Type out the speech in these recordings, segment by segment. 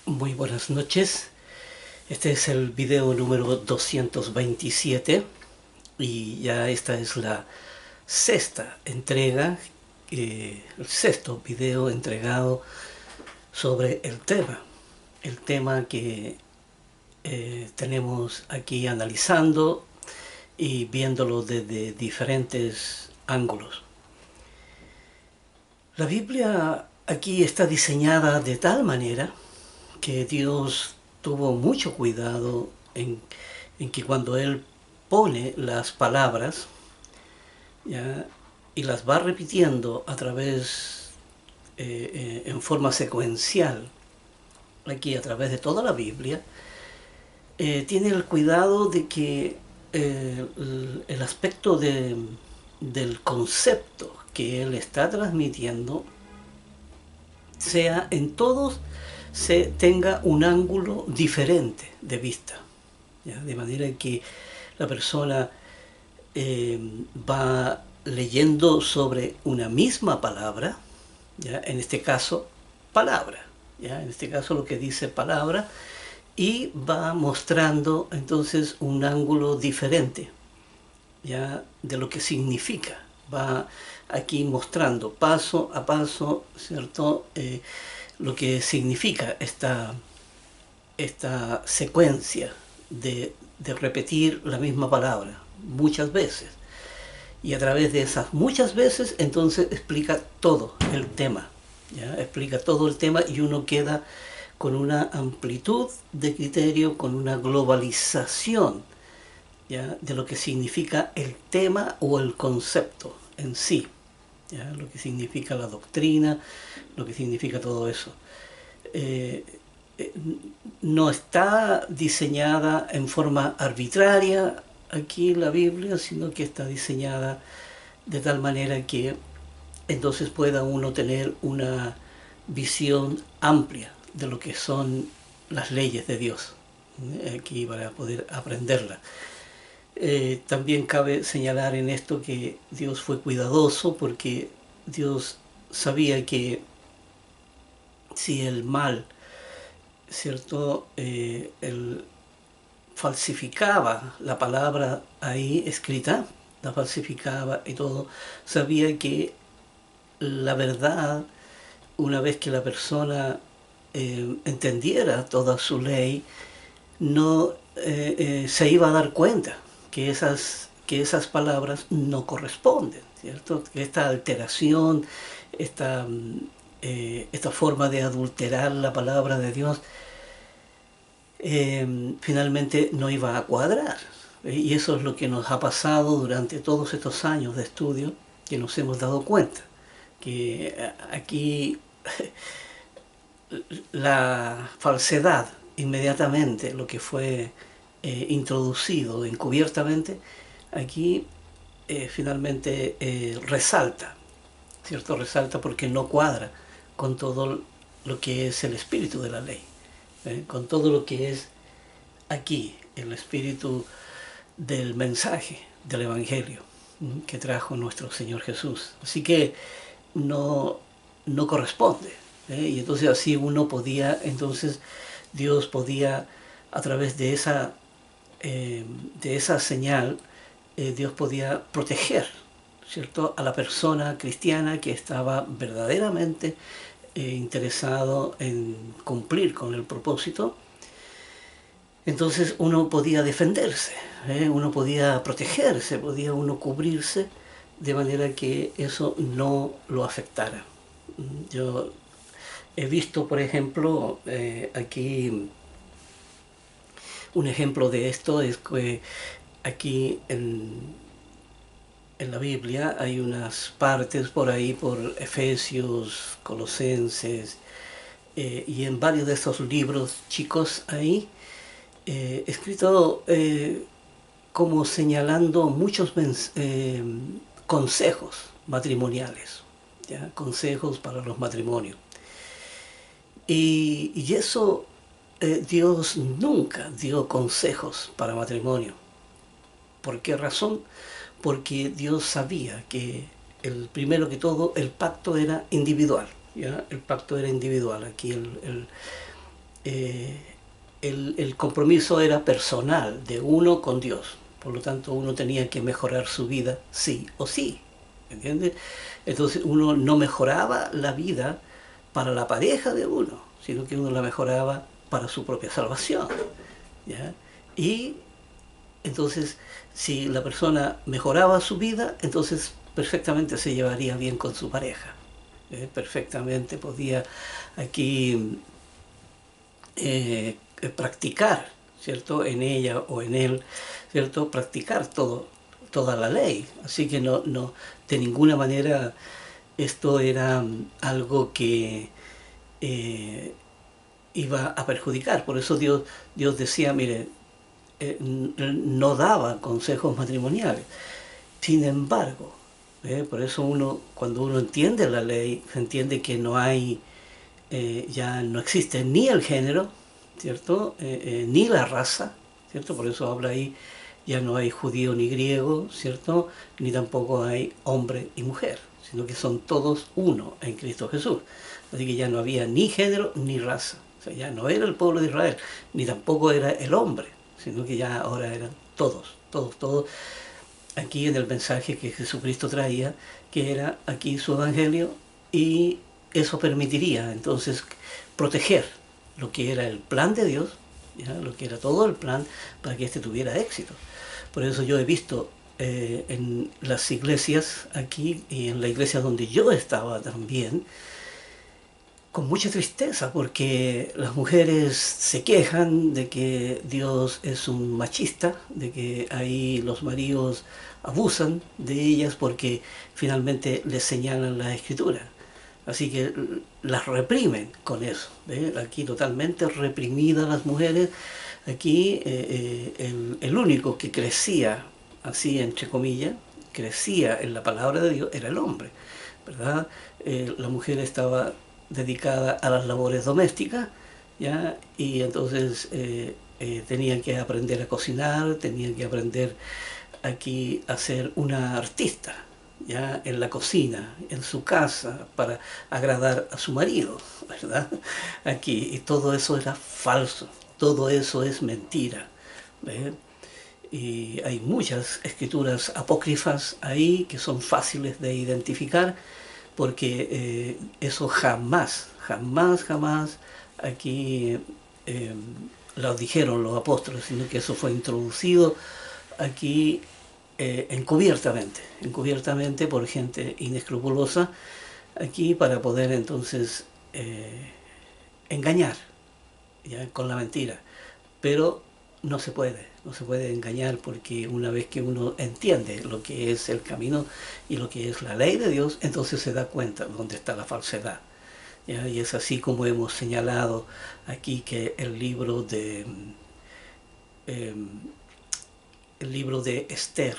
Muy buenas noches. Este es el video número 227 y ya esta es la sexta entrega, el sexto video entregado sobre el tema que tenemos aquí analizando y viéndolo desde diferentes ángulos. La Biblia aquí está diseñada de tal manera que Dios tuvo mucho cuidado en que cuando Él pone las palabras, ¿ya?, y las va repitiendo a través, en forma secuencial, aquí a través de toda la Biblia, tiene el cuidado de que el aspecto del concepto que Él está transmitiendo sea en todos se tenga un ángulo diferente de vista, ¿ya? De manera que la persona va leyendo sobre una misma palabra, ¿ya? En este caso, palabra, ¿ya? En este caso lo que dice palabra, y va mostrando entonces un ángulo diferente, ¿ya?, de lo que significa. Va aquí mostrando paso a paso, ¿cierto?, lo que significa esta secuencia de repetir la misma palabra muchas veces. Y a través de esas muchas veces, entonces explica todo el tema, ¿ya? Explica todo el tema y uno queda con una amplitud de criterio, con una globalización, ¿ya?, de lo que significa el tema o el concepto en sí, ¿ya?, lo que significa la doctrina, lo que significa todo eso. No está diseñada en forma arbitraria aquí la Biblia, sino que está diseñada de tal manera que entonces pueda uno tener una visión amplia de lo que son las leyes de Dios, aquí para poder aprenderla. También cabe señalar en esto que Dios fue cuidadoso, porque Dios sabía que si el mal, ¿cierto?, él falsificaba la palabra ahí escrita, la falsificaba y todo, sabía que la verdad, una vez que la persona entendiera toda su ley, no se iba a dar cuenta que esas palabras no corresponden, ¿cierto? Que esta alteración, esta forma de adulterar la palabra de Dios, finalmente no iba a cuadrar. Y eso es lo que nos ha pasado durante todos estos años de estudio, que nos hemos dado cuenta, que aquí la falsedad, inmediatamente lo que fue introducido encubiertamente, aquí finalmente resalta, ¿cierto? Resalta porque no cuadra con todo lo que es el espíritu de la ley, con todo lo que es aquí el espíritu del mensaje del Evangelio que trajo nuestro Señor Jesús. Así que no corresponde, y entonces así uno podía, entonces Dios podía, a través de esa señal, Dios podía proteger, ¿cierto?, a la persona cristiana que estaba verdaderamente interesado en cumplir con el propósito. Entonces uno podía defenderse, uno podía protegerse, podía uno cubrirse de manera que eso no lo afectara. Yo he visto, por ejemplo, aquí un ejemplo de esto es que aquí en la Biblia hay unas partes por ahí, por Efesios, Colosenses, y en varios de esos libros chicos ahí, escrito como señalando muchos consejos matrimoniales, ¿ya? Consejos para los matrimonios. Y eso, Dios nunca dio consejos para matrimonio. ¿Por qué razón? Porque Dios sabía que primero que todo el pacto era individual, ¿ya? El pacto era individual. Aquí eh, el compromiso era personal, de uno con Dios. Por lo tanto, uno tenía que mejorar su vida sí o sí, ¿entiendes? Entonces uno no mejoraba la vida para la pareja de uno, sino que uno la mejoraba para su propia salvación, ¿ya? Y entonces, si la persona mejoraba su vida, entonces perfectamente se llevaría bien con su pareja. Perfectamente podía aquí practicar, ¿cierto? En ella o en él, ¿cierto? Practicar toda la ley. Así que no, de ninguna manera esto era algo que iba a perjudicar. Por eso Dios decía, mire, no daba consejos matrimoniales. Sin embargo, por eso cuando uno entiende la ley, se entiende que no hay, ya no existe ni el género, ¿cierto? Ni la raza, ¿cierto? Por eso habla ahí, ya no hay judío ni griego, ¿cierto? Ni tampoco hay hombre y mujer, sino que son todos uno en Cristo Jesús. Así que ya no había ni género ni raza. O sea, ya no era el pueblo de Israel, ni tampoco era el hombre, sino que ya ahora eran todos, aquí en el mensaje que Jesucristo traía, que era aquí su evangelio, y eso permitiría entonces proteger lo que era el plan de Dios, ¿ya? Lo que era todo el plan para que éste tuviera éxito. Por eso yo he visto en las iglesias aquí y en la iglesia donde yo estaba también, con mucha tristeza, porque las mujeres se quejan de que Dios es un machista, de que ahí los maridos abusan de ellas porque finalmente les señalan la escritura. Así que las reprimen con eso. Aquí totalmente reprimidas las mujeres. Aquí el único que crecía, así entre comillas, crecía en la palabra de Dios era el hombre, ¿verdad? La mujer estaba dedicada a las labores domésticas, ¿ya? Y entonces tenía que aprender a cocinar, tenía que aprender aquí a ser una artista, ¿ya? En la cocina, en su casa, para agradar a su marido, ¿verdad? Aquí, y todo eso era falso, todo eso es mentira, ¿ves? Y hay muchas escrituras apócrifas ahí que son fáciles de identificar, porque eso jamás aquí eh, lo dijeron los apóstoles, sino que eso fue introducido aquí encubiertamente por gente inescrupulosa, aquí para poder entonces engañar, ¿ya? Con la mentira. Pero no se puede engañar, porque una vez que uno entiende lo que es el camino y lo que es la ley de Dios, entonces se da cuenta dónde está la falsedad. ¿Ya? Y es así como hemos señalado aquí que eh, el libro de Esther,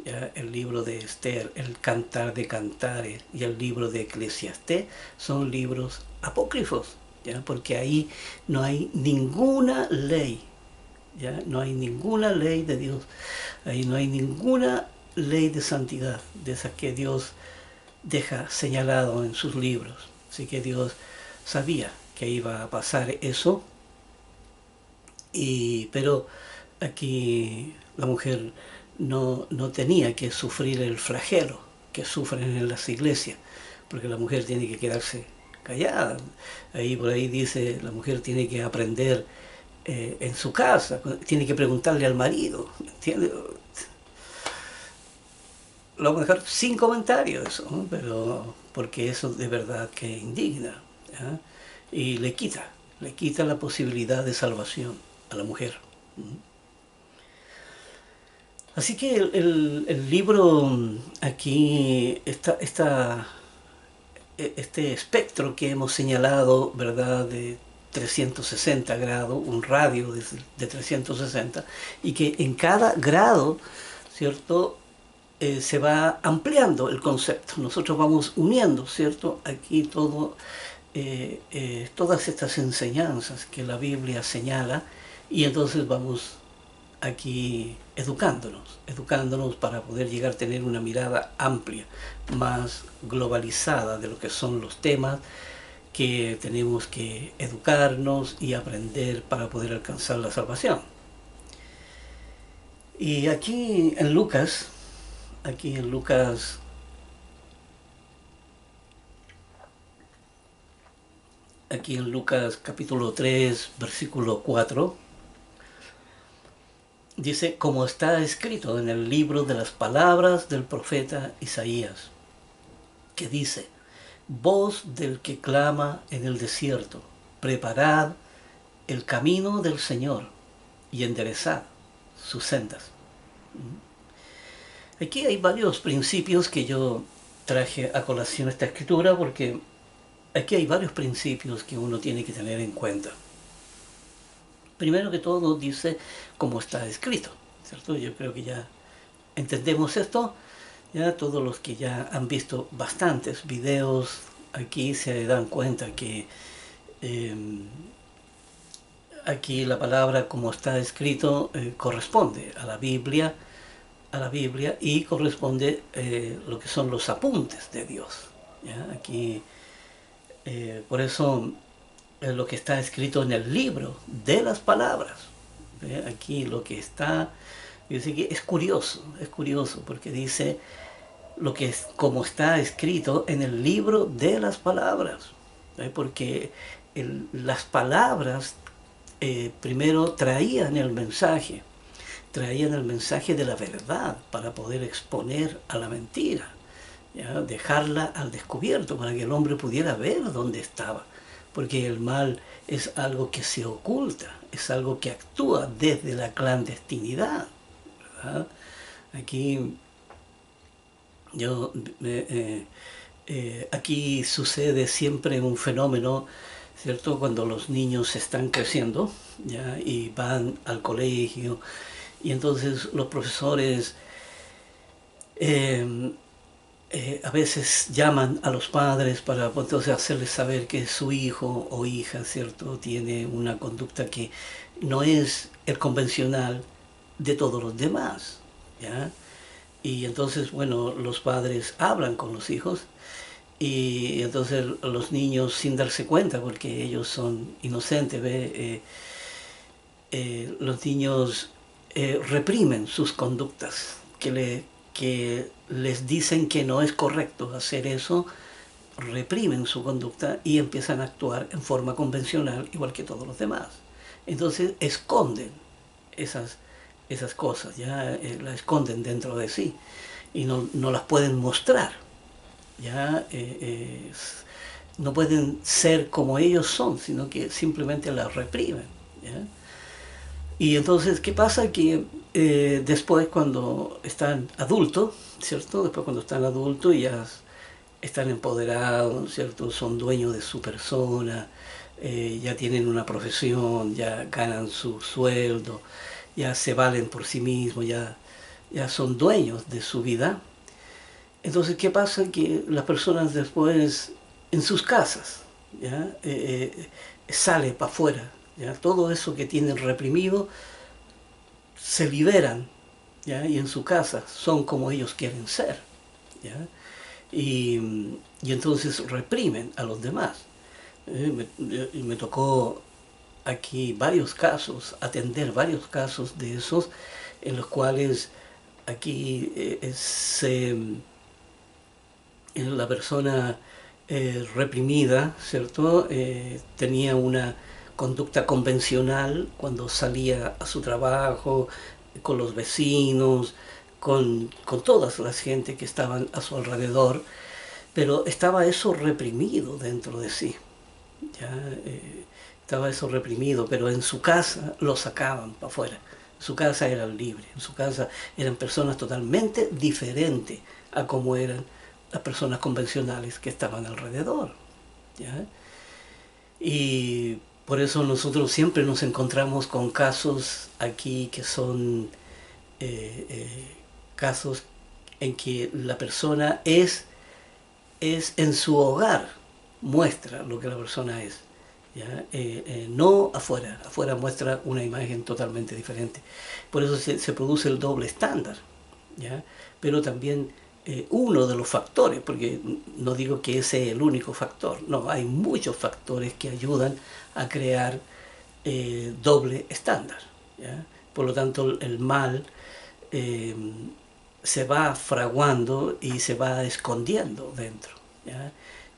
¿ya? El libro de Esther, el Cantar de Cantares y el libro de Eclesiastés son libros apócrifos, ¿ya? Porque ahí no hay ninguna ley, ¿ya? No hay ninguna ley de Dios, ahí no hay ninguna ley de santidad, de esas que Dios deja señalado en sus libros. Así que Dios sabía que iba a pasar eso, pero aquí la mujer no tenía que sufrir el flagelo que sufren en las iglesias, porque la mujer tiene que quedarse callada. Ahí por ahí dice, la mujer tiene que aprender en su casa, tiene que preguntarle al marido, ¿entiendes? Lo vamos a dejar sin comentarios eso, ¿no? Pero porque eso de verdad que indigna, ¿ya? Y le quita la posibilidad de salvación a la mujer. Así que el libro aquí, este espectro que hemos señalado, ¿verdad?, de 360 grados, un radio de 360, y que en cada grado, ¿cierto?, se va ampliando el concepto. Nosotros vamos uniendo, ¿cierto?, aquí todas estas enseñanzas que la Biblia señala, y entonces vamos aquí educándonos para poder llegar a tener una mirada amplia, más globalizada de lo que son los temas que tenemos que educarnos y aprender para poder alcanzar la salvación. Y aquí en Lucas, aquí en Lucas capítulo 3, versículo 4, dice, como está escrito en el libro de las palabras del profeta Isaías, que dice, voz del que clama en el desierto, preparad el camino del Señor y enderezad sus sendas. Aquí hay varios principios que yo traje a colación esta escritura, porque aquí hay varios principios que uno tiene que tener en cuenta. Primero que todo dice como está escrito, ¿cierto? Yo creo que ya entendemos esto. Ya todos los que ya han visto bastantes videos aquí se dan cuenta que aquí la palabra como está escrito corresponde a la Biblia y corresponde lo que son los apuntes de Dios. ¿Ya? Aquí, por eso lo que está escrito en el libro de las palabras. Aquí lo que está, dice que es curioso porque dice lo que es como está escrito en el libro de las palabras, porque las palabras primero traían el mensaje de la verdad para poder exponer a la mentira, ¿ya? Dejarla al descubierto para que el hombre pudiera ver dónde estaba, porque el mal es algo que se oculta, es algo que actúa desde la clandestinidad, ¿verdad? Aquí aquí sucede siempre un fenómeno, ¿cierto? Cuando los niños están creciendo, ¿ya? Y van al colegio, y entonces los profesores a veces llaman a los padres para entonces hacerles saber que su hijo o hija, ¿cierto?, tiene una conducta que no es el convencional de todos los demás, ¿ya? Y entonces, bueno, los padres hablan con los hijos y entonces los niños, sin darse cuenta, porque ellos son inocentes, los niños reprimen sus conductas, que les dicen que no es correcto hacer eso, reprimen su conducta y empiezan a actuar en forma convencional, igual que todos los demás. Entonces esconden esas cosas, ya las esconden dentro de sí y no las pueden mostrar, ya no pueden ser como ellos son, sino que simplemente las reprimen, ¿ya? Y entonces, ¿qué pasa? Que después cuando están adultos, ¿cierto? Después cuando están adultos ya están empoderados, ¿cierto? Son dueños de su persona, ya tienen una profesión, ya ganan su sueldo, ya se valen por sí mismos, ya son dueños de su vida. Entonces, ¿qué pasa? Que las personas después en sus casas, ¿ya? Sale para afuera, ¿ya? Todo eso que tienen reprimido se liberan, ¿ya? Y en su casa son como ellos quieren ser, ¿ya? Y entonces reprimen a los demás. Me tocó aquí varios casos, atender varios casos de esos, en los cuales aquí la persona reprimida, ¿cierto? Tenía una conducta convencional cuando salía a su trabajo, con los vecinos, con todas las gente que estaban a su alrededor, pero estaba eso reprimido dentro de sí, ¿ya? Estaba eso reprimido, pero en su casa lo sacaban para afuera. En su casa eran libres, en su casa eran personas totalmente diferentes a como eran las personas convencionales que estaban alrededor, ¿ya? Y por eso nosotros siempre nos encontramos con casos aquí que son casos en que la persona es en su hogar, muestra lo que la persona es, ¿ya? No afuera. Afuera muestra una imagen totalmente diferente. Por eso se produce el doble estándar, ¿ya? Pero también uno de los factores, porque no digo que ese es el único factor, no, hay muchos factores que ayudan a crear doble estándar, ¿ya? Por lo tanto, el mal eh, se va fraguando y se va escondiendo dentro, ¿ya?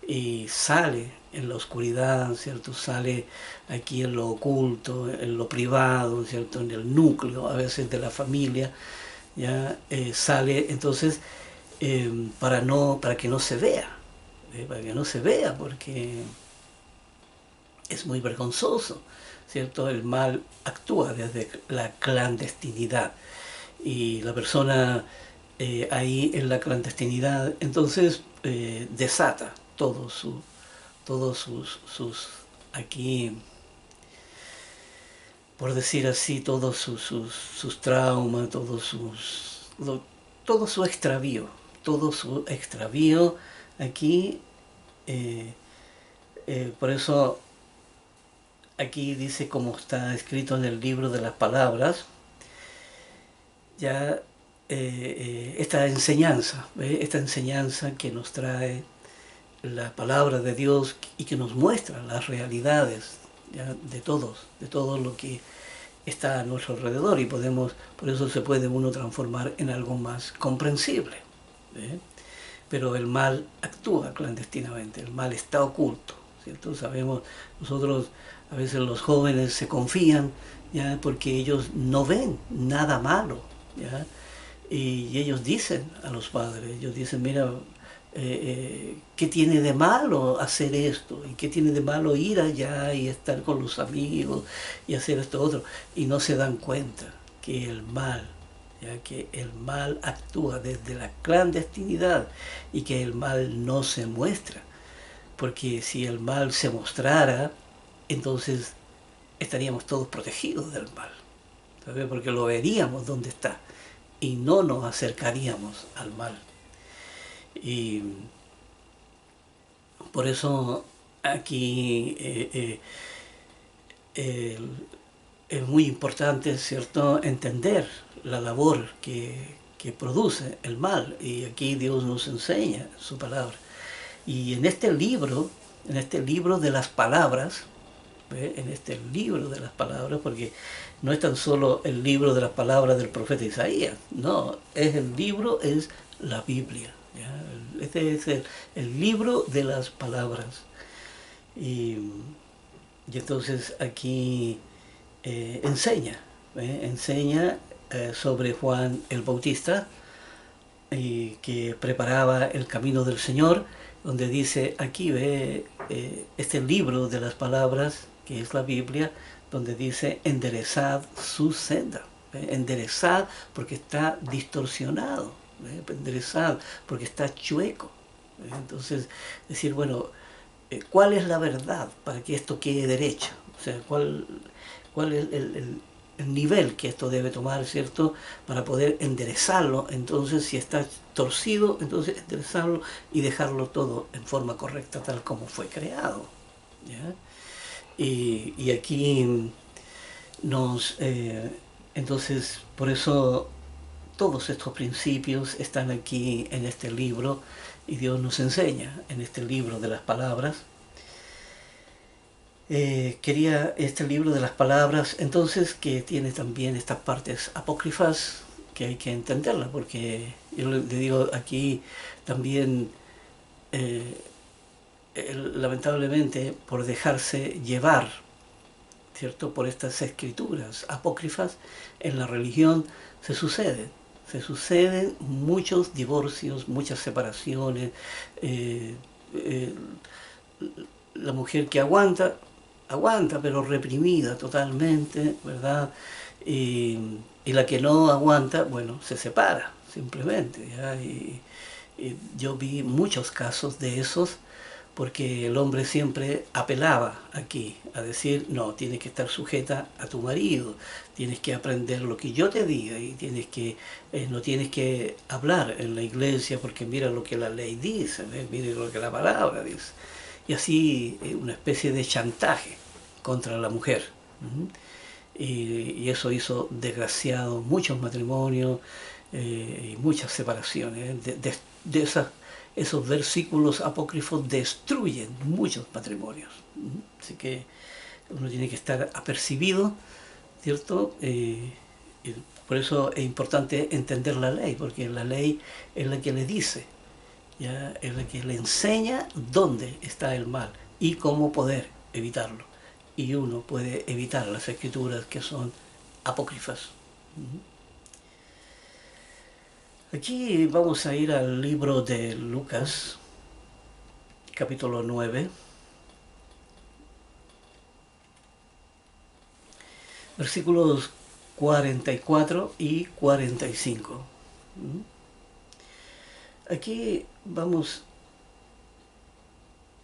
Y sale en la oscuridad, ¿cierto? Sale aquí en lo oculto, en lo privado, ¿cierto? En el núcleo a veces de la familia, ¿ya? Sale entonces para que no se vea, para que no se vea, porque es muy vergonzoso, ¿cierto? El mal actúa desde la clandestinidad y la persona ahí en la clandestinidad entonces desata todos sus aquí, por decir así, todos sus traumas, todo su extravío, todo su extravío aquí. eh, por eso aquí dice, como está escrito en el libro de las palabras, ya esta enseñanza, esta enseñanza que nos trae la palabra de Dios y que nos muestra las realidades, ¿ya? De todo lo que está a nuestro alrededor, y por eso se puede uno transformar en algo más comprensible, ¿eh? Pero el mal actúa clandestinamente, el mal está oculto, ¿cierto? Sabemos, nosotros a veces los jóvenes se confían, ¿ya? Porque ellos no ven nada malo, ¿ya? Y ellos dicen a los padres, ellos dicen, mira, ¿qué tiene de malo hacer esto? ¿Y qué tiene de malo ir allá y estar con los amigos y hacer esto otro? Y no se dan cuenta que el mal, ya que el mal actúa desde la clandestinidad y que el mal no se muestra. Porque si el mal se mostrara, entonces estaríamos todos protegidos del mal, ¿sabes? Porque lo veríamos donde está y no nos acercaríamos al mal. Y por eso aquí es muy importante, ¿cierto?, entender la labor que produce el mal. Y aquí Dios nos enseña su palabra. Y en este libro de las palabras, en este libro de las palabras, porque no es tan solo el libro de las palabras del profeta Isaías, no, es la Biblia, ¿ya? Este es el libro de las palabras. Y, y entonces aquí enseña sobre Juan el Bautista, que preparaba el camino del Señor, donde dice, aquí ve este libro de las palabras, que es la Biblia, donde dice, enderezad su senda, enderezad porque está distorsionado, enderezad porque está chueco. Entonces, decir, bueno, ¿cuál es la verdad para que esto quede derecho? O sea, ¿cuál es el nivel que esto debe tomar, ¿cierto? Para poder enderezarlo. Entonces, si está torcido, entonces enderezarlo y dejarlo todo en forma correcta, tal como fue creado, ¿ya? Y aquí entonces, por eso todos estos principios están aquí en este libro, y Dios nos enseña en este libro de las palabras. Quería este libro de las palabras, entonces, que tiene también estas partes apócrifas que hay que entenderlas, porque yo le digo aquí también, lamentablemente, por dejarse llevar, ¿cierto?, por estas escrituras apócrifas, en la religión se suceden muchos divorcios, muchas separaciones, eh, eh, la mujer que aguanta, pero reprimida totalmente, ¿verdad? Y la que no aguanta, bueno, se separa, simplemente, ¿ya? Y yo vi muchos casos de esos, porque el hombre siempre apelaba aquí a decir, no, tienes que estar sujeta a tu marido, tienes que aprender lo que yo te diga, y no tienes que hablar en la iglesia porque mira lo que la ley dice, mira lo que la palabra dice. Y así una especie de chantaje contra la mujer. Y eso hizo desgraciados muchos matrimonios y muchas separaciones. esos versículos apócrifos destruyen muchos matrimonios. Así que uno tiene que estar apercibido, ¿cierto? Y por eso es importante entender la ley, porque la ley es la que le dice, ¿ya? Es la que le enseña dónde está el mal y cómo poder evitarlo. Y uno puede evitar las escrituras que son apócrifas. Aquí vamos a ir al libro de Lucas, capítulo 9, versículos 44 y 45. Aquí vamos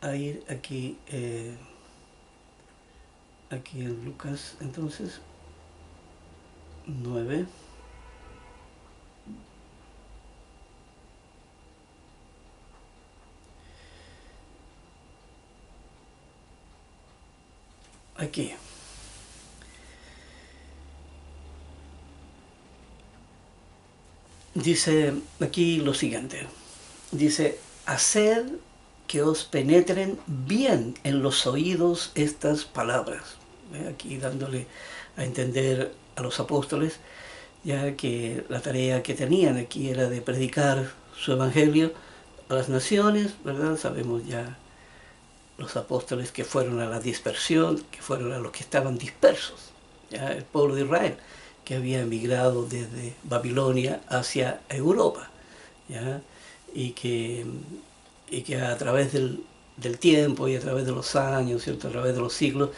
a ir aquí en Lucas, entonces, 9. Aquí. Dice aquí lo siguiente. Dice, haced que os penetren bien en los oídos estas palabras. Aquí dándole a entender a los apóstoles, ya que la tarea que tenían aquí era de predicar su evangelio a las naciones, ¿verdad? Sabemos ya los apóstoles que fueron a la dispersión, que fueron a los que estaban dispersos, ya el pueblo de Israel, que había emigrado desde Babilonia hacia Europa, ¿ya? Y que a través del tiempo y a través de los años, ¿cierto? A través de los siglos,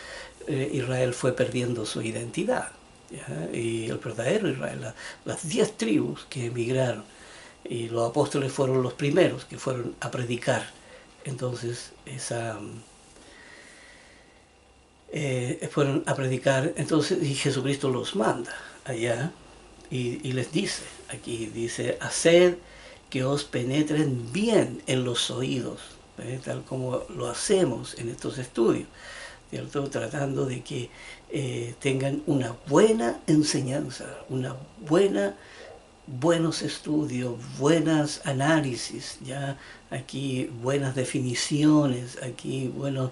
Israel fue perdiendo su identidad, ¿ya? Y el verdadero Israel, las 10 tribus que emigraron, y los apóstoles fueron los primeros que fueron a predicar. Entonces, fueron a predicar, entonces, y Jesucristo los manda allá y les dice, aquí dice, haced que os penetren bien en los oídos, tal como lo hacemos en estos estudios, ¿cierto? Tratando de que tengan una buena enseñanza, buenos estudios, buenos análisis, ya aquí buenas definiciones, aquí buenos,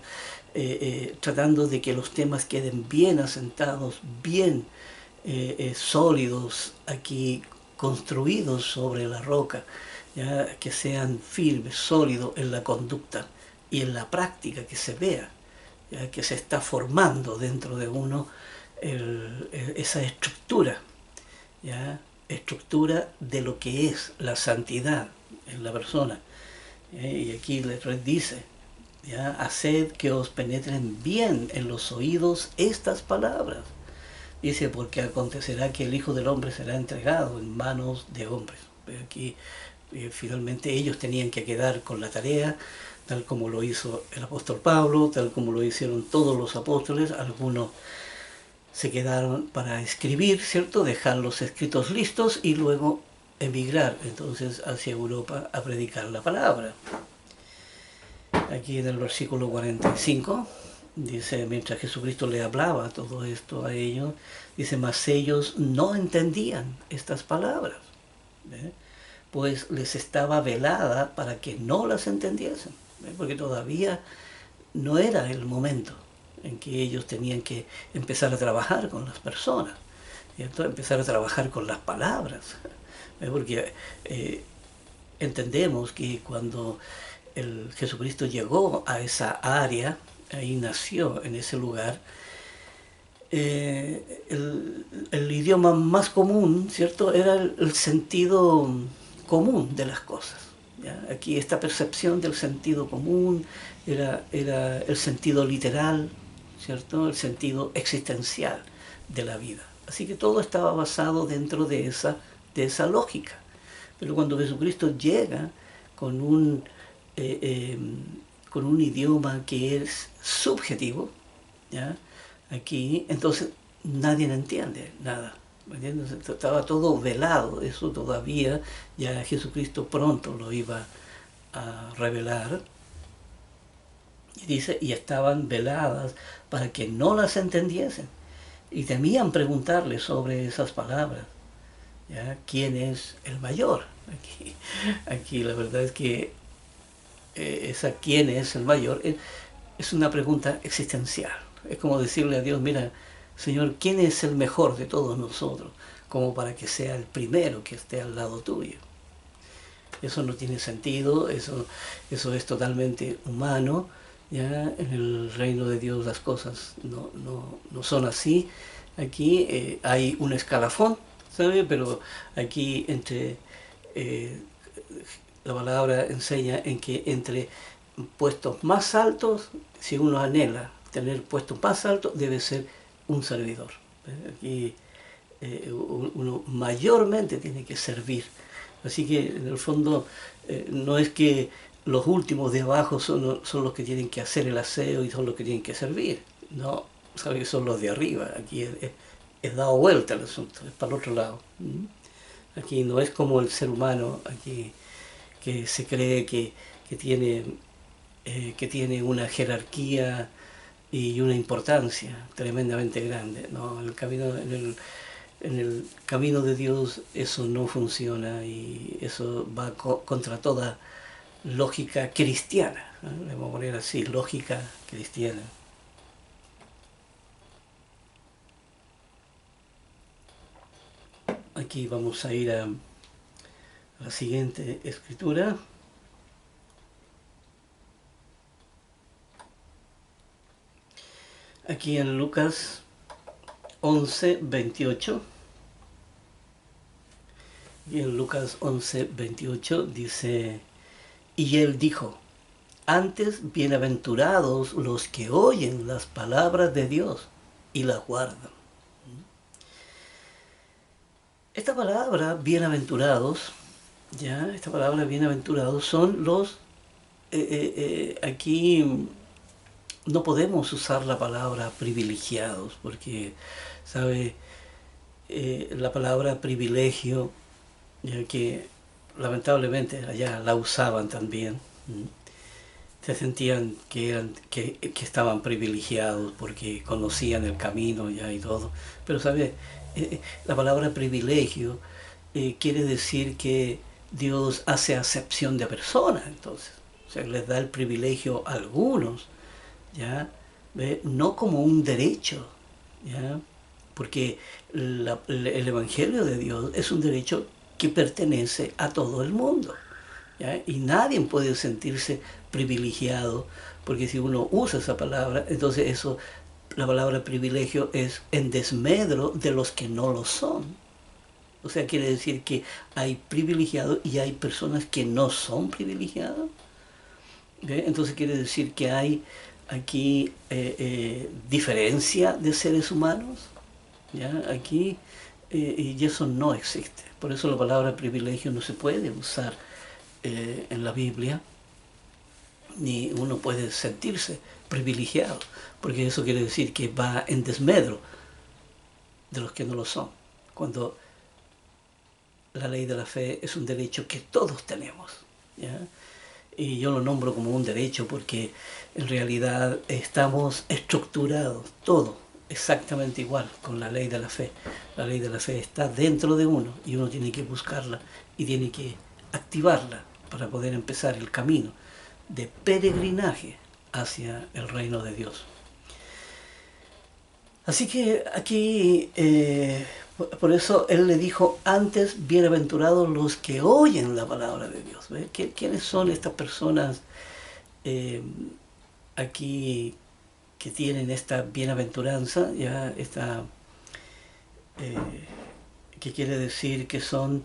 tratando de que los temas queden bien asentados, bien sólidos, aquí construidos sobre la roca, ya que sean firmes, sólidos en la conducta y en la práctica, que se vea, ya que se está formando dentro de uno esa estructura, ya estructura de lo que es la santidad en la persona. Y aquí les dice, ¿ya? Haced que os penetren bien en los oídos estas palabras. Dice, porque acontecerá que el Hijo del Hombre será entregado en manos de hombres. Aquí finalmente ellos tenían que quedar con la tarea, tal como lo hizo el apóstol Pablo, tal como lo hicieron todos los apóstoles. Algunos se quedaron para escribir, ¿cierto? Dejar los escritos listos y luego emigrar entonces hacia Europa a predicar la palabra. Aquí en el versículo 45 dice, mientras Jesucristo le hablaba todo esto a ellos, dice, mas ellos no entendían estas palabras, pues les estaba velada para que no las entendiesen, porque todavía no era el momento en que ellos tenían que empezar a trabajar con las personas, ¿cierto? Empezar a trabajar con las palabras, porque entendemos que cuando Jesucristo llegó a esa área, ahí nació en ese lugar, el idioma más común, ¿cierto? Era el sentido común de las cosas, ¿ya? Aquí esta percepción del sentido común era el sentido literal, ¿cierto? El sentido existencial de la vida. Así que todo estaba basado dentro de esa lógica. Pero cuando Jesucristo llega con un idioma que es subjetivo, ¿ya? Aquí, entonces nadie entiende nada. ¿Me entiendes? Estaba todo velado, eso todavía, ya Jesucristo pronto lo iba a revelar. Y dice, y estaban veladas para que no las entendiesen. Y temían preguntarle sobre esas palabras. ¿ya? ¿Quién es el mayor? Aquí la verdad es que esa quién es el mayor es una pregunta existencial. Es como decirle a Dios, mira, Señor, ¿quién es el mejor de todos nosotros? Como para que sea el primero que esté al lado tuyo. Eso no tiene sentido, eso es totalmente humano. Ya en el reino de Dios las cosas no son así. Aquí hay un escalafón, ¿sabe? Pero aquí eh, la palabra enseña en que entre puestos más altos, si uno anhela tener puestos más altos, debe ser un servidor. Aquí uno mayormente tiene que servir. Así que en el fondo no es que los últimos de abajo son los que tienen que hacer el aseo y son los que tienen que servir. No, sabe que son los de arriba. Aquí es dado vuelta el asunto, es para el otro lado. Aquí no es como el ser humano, aquí que se cree que tiene una jerarquía y una importancia tremendamente grande. ¿No? En el camino de Dios eso no funciona y eso va contra toda lógica cristiana, ¿no? Le vamos a poner así, lógica cristiana. Aquí vamos a ir a la siguiente escritura. Aquí en Lucas 11:28. Y en Lucas 11:28 dice, y él dijo, antes bienaventurados los que oyen las palabras de Dios y las guardan. Esta palabra bienaventurados, ya, esta palabra bienaventurados son los, aquí no podemos usar la palabra privilegiados, porque, ¿sabe? La palabra privilegio, ya que lamentablemente allá la usaban también, se sentían que estaban privilegiados porque conocían el camino ya y todo. Pero, ¿sabe? La palabra privilegio quiere decir que Dios hace acepción de personas, entonces. O sea, les da el privilegio a algunos, ¿ya? ¿Ve? No como un derecho, ¿ya? Porque el Evangelio de Dios es un derecho que pertenece a todo el mundo, ¿ya? Y nadie puede sentirse privilegiado, porque si uno usa esa palabra, entonces eso, la palabra privilegio es en desmedro de los que no lo son. O sea, quiere decir que hay privilegiados y hay personas que no son privilegiados. ¿Ve? Entonces quiere decir que hay aquí diferencia de seres humanos. ¿Ya? Aquí, y eso no existe. Por eso la palabra privilegio no se puede usar en la Biblia, ni uno puede sentirse privilegiado, porque eso quiere decir que va en desmedro de los que no lo son, cuando la ley de la fe es un derecho que todos tenemos, ¿ya? Y yo lo nombro como un derecho porque en realidad estamos estructurados, todo exactamente igual con la ley de la fe. La ley de la fe está dentro de uno y uno tiene que buscarla y tiene que activarla para poder empezar el camino de peregrinaje hacia el reino de Dios. Así que aquí, por eso él le dijo antes, bienaventurados los que oyen la palabra de Dios. ¿Ve? ¿Quiénes son estas personas eh, aquí que tienen esta bienaventuranza? Ya esta, eh, que quiere decir que son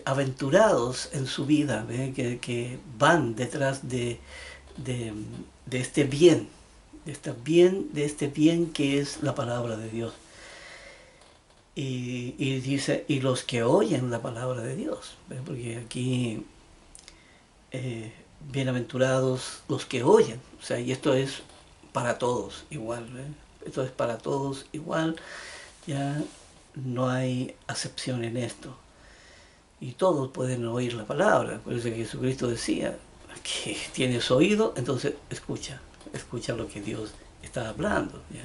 aventurados en su vida, que van detrás de, de este bien, de este bien que es la palabra de Dios. Y dice, y los que oyen la palabra de Dios, ¿ve? Porque aquí, bienaventurados los que oyen, o sea, y esto es para todos igual, ¿ve? Esto es para todos igual, ya no hay acepción en esto. Y todos pueden oír la palabra, por eso que Jesucristo decía, que tienes oído, entonces escucha lo que Dios está hablando, ¿ya?